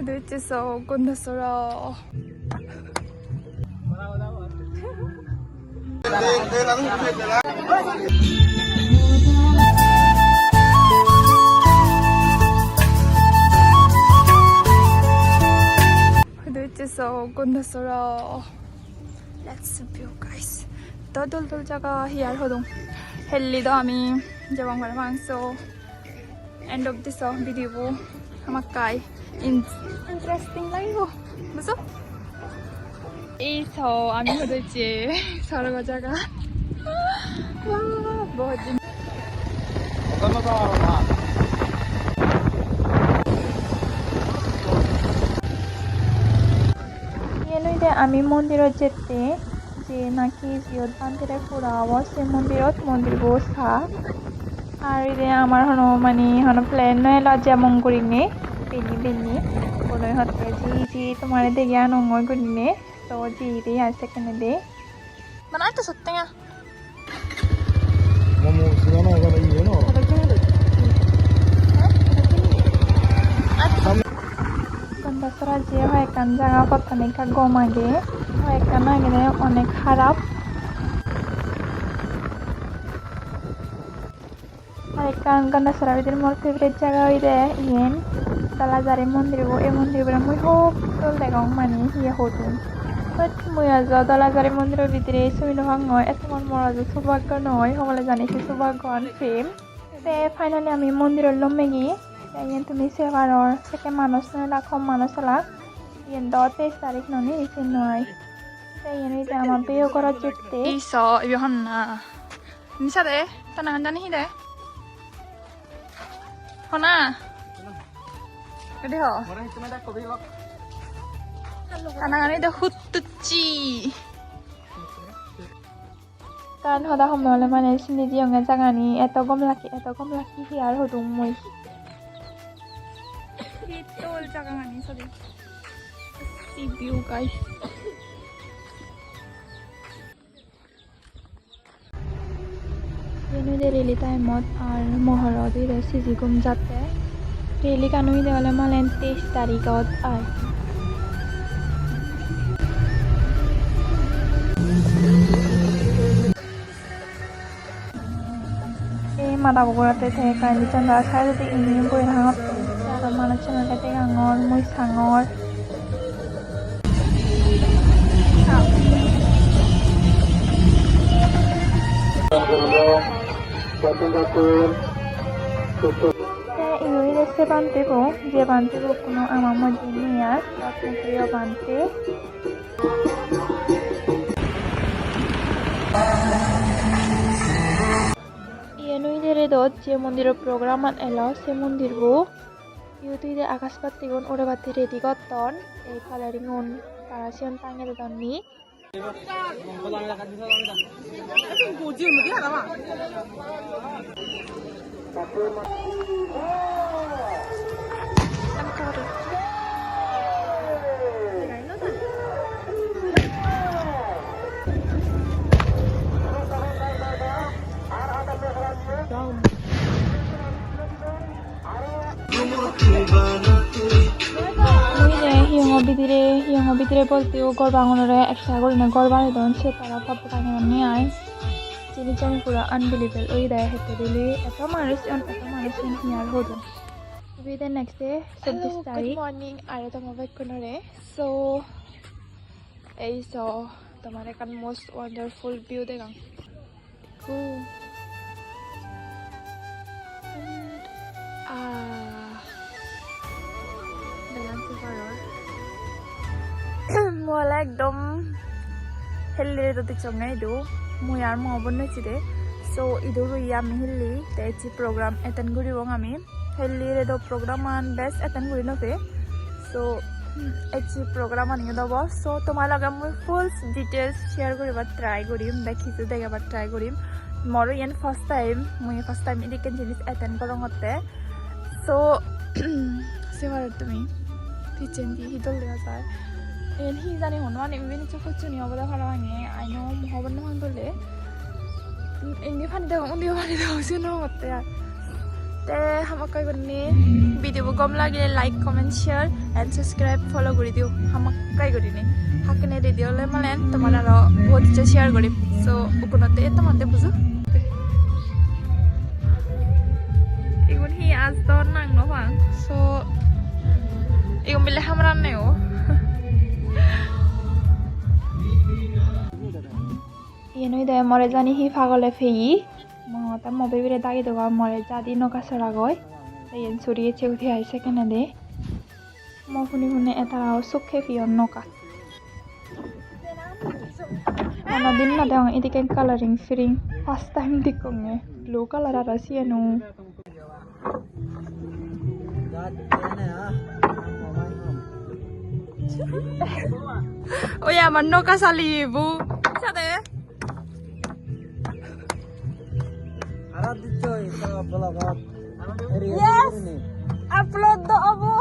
도대체서 건너서라. 도대체서 건너서라. Let's view guys. Dodol jaga here hodong. Helli do ami jabang barang so end of this video hamakai interesting lagi betul? So আমি হচ্ছে সরগ জায়গা বহুত দিন এনুইতে আমি মন্দিৰত যেতে যে নাকি জিয়ত বান্ধিৰে ফুৰাব সে মন্দিৰ বসা আর ইদে আমার হনো মানে হনো প্ল্যান নয় লজ্জা মং করিনে বেনি কোনো হতে জি তোমার দেখে নঙ্গই করিনে তো জি রে আছে কেন দে মানে তো সত্যি না মোমো সিনানো গলা ইয়ে নো কন্দাসরা যে হয় কান জায়গা পথনে কা গমাগে হয় কান আগে অনেক খারাপ kan Gandasara ভিতরে মোর ফেভারিট জায়গা হইদে ইয়েন তালাজারি মন্দির এই মন্দির মুই হোক তোল দেখাও মানে হিয়া হতুন বাট মুই আজ তালাজারি মন্দিরের ভিতরে সুইনো ভাঙ এত মন আজ সৌভাগ্য নয় সকলে জানিছি সৌভাগ্যবান ফেম তে ফাইনালি আমি মন্দিরের লম্বে গিয়ে ইয়েন তুমি সেবারর থেকে মানুষ নয় লাখম মানুষ লাখ ইয়েন 23 তারিখ ননি ইসিন নয় ইয়েন হইতে আমার বিয়ে করার যেতে ইসো ইবি হন্না নিসাদে তানা জানি হিদে হনা এডি হ কানাগানি দে হুত্তুচি কারণ হদা সময়লে মানে সিনিজি অঙ্গে জাগানি এত গম লাকি হিয়ার হদুং মই হিতল জাগানি সরি সি ভিউ গাইস Ini rally time আর মহরদ ইরে সিজি গুম যাতে rally কানুই দেওয়ালে মালেন 23 তারিখত আই এই মাদা বগরাতে থেকে কাইলি চন্দ্রা সাইডে ইনি বই হাঙত আর মানুষ চ্যানেলটাতে গাঙর মই সাঙর ইউই রেসে বানতেবো যে বানতেবো কোনো আমার মধ্যে নিয়ে আর প্রিয় বানতে ইয়েনুইদের দত যে মন্দিরের প্রোগ্রাম এলো সে মন্দির বো ইউতুইদে আকাশপাতি গুণ ওরে বাতি রেডি করতন এই কালারিং উন পারাসিয়ন টাঙে দননি হিয়ঙ ভিতরে বলতেও গড় বাঙানোরে একটা করে না গড় বানিয়ে দেন সে তারা ফটো টাঙে নিয়ে আয় চিনি জানি পুরো আনবিলিভেবল ওই দেয় হেঁটে দিলে এত মানুষ হিয়ার হদুন বিদে নেক্সট ডে 26 তারিখ মর্নিং আর তোমার বেক্ষণরে সো এই সো তোমার এখন মোস্ট ওয়ান্ডারফুল ভিউ দেখাম মোলা একদম হেল্লি তো চমনে ইদু মুই আর মহবন নইছিদে সো ইদু রুই আমি হেল্লি তেছি প্রোগ্রাম এটেন্ড করিব আমি হেল্লি রেদো প্রোগ্রাম আন বেস্ট এটেন্ড করি নফে সো এছি প্রোগ্রাম আনি দব সো তোমার লগে মুই ফুল ডিটেইলস শেয়ার করিবা ট্রাই করিম দেখিছো দেখাবার ট্রাই করিম মোর ইয়ান ফার্স্ট টাইম এদিকে জিনিস এটেন্ড করং হতে সো সেবার তুমি কিচেন দি হিদল দেখা যায় এন হি জানি হনো আনি বিনি চোখ চুনি অবদা ভালো আনি আইনো মহবন নহন বলে ইন্দি ফানি দাও উন্দি ফানি দাও সিনো হতে আর তে আমাক কই গনি ভিডিও গম লাগিলে like comment share and subscribe follow করে দিও আমাক কই গনি হাকনে রেডি হলে মালেন তোমার আর বহুত শেয়ার করি সো উকনতে তোমাদের বুঝো এগুন হি আজ দর নাং ন বাং সো এগুন বিলে হামরান নেও ইয়েনই দে মরে জানি হি পাগলে ফেই মতা মবে বিরে দাগি দগা মরে জাদি নকা সরা গয় ইয়েন সরিয়ে চেউথি আইছে কেনে দে মফুনি হুনে এতারাও সুখে ফিয়ন নকা ana din na dang idiken coloring fring first time dikonge blue color ara sienu oya amar noka sali bu sate ara diccho eta blog yes upload do abo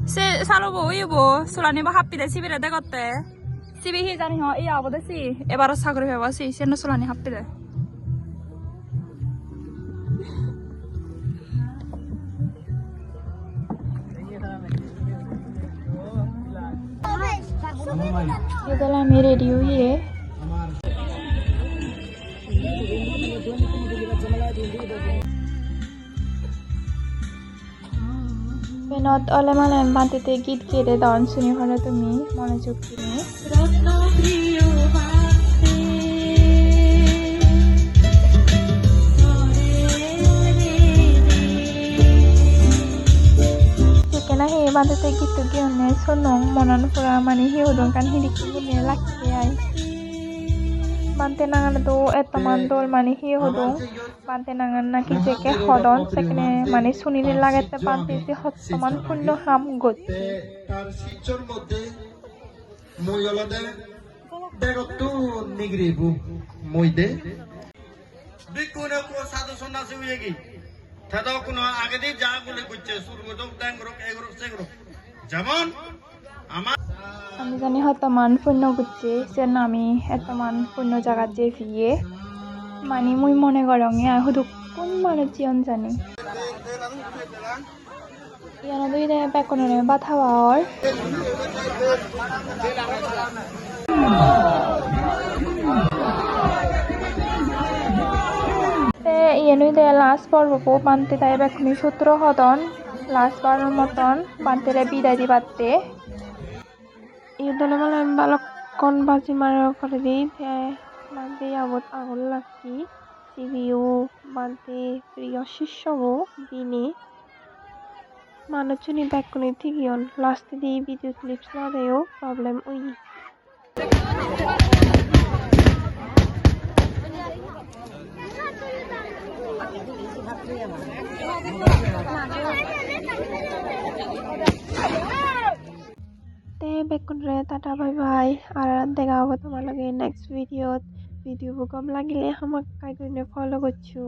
se salobo ibo sulani ba happy de sibire de gotte sibi hi jani ho iya abo de si ebaro sagre heba si seno sulani happy de Itulah mi ready huye Penot ole malen bantite git kede don suni hole tumi monoযোগ দিয়ে Kena he bantite git tu gione sonong monon pura mani hi udon kan hidik ni lakki ai Bante nangan do etaman dol mani hi hodong bante nangan naki jeke hodon sekne mani sunini lagete bante si hottoman punno ham got তার শিচর মধ্যে ময়লাদে বেগতু নিগরিবু মইদে বিকুনে কো সাধু সন্ন্যাসী হয়ে গই থাদা কোন আগে দিয়ে যা বলে কইছে সুরমদম ট্যাঙ্গরক এগরক সেগরক যেমন আমার আমি জানি হতমান পুণ্য গুচ্ছে যে আমি এতমান পুণ্য জায়গা যে ফিয়ে মানি মুই মনে করঙে হুদু কোন মানুষ জীবন জানি ইয়ানো দুই দে বেকনরে বাথাওয়ার তে ইয়ানুই দে লাস্ট পর্ব বানতে তাই বেকনি সূত্র হদন লাস্ট বারের মতন বানতেরে বিদায় দিবাতে Idol malam balok kon baji maro kore di mante abot agol laki CBU mante priyo shishobo bini manuchuni bekkuni tigion last di video clips na deo problem ui beacon রে tata bye bye আর দেখা হবে তোমার লগে next video গম লাগিলে আমাক কাই করে follow করছো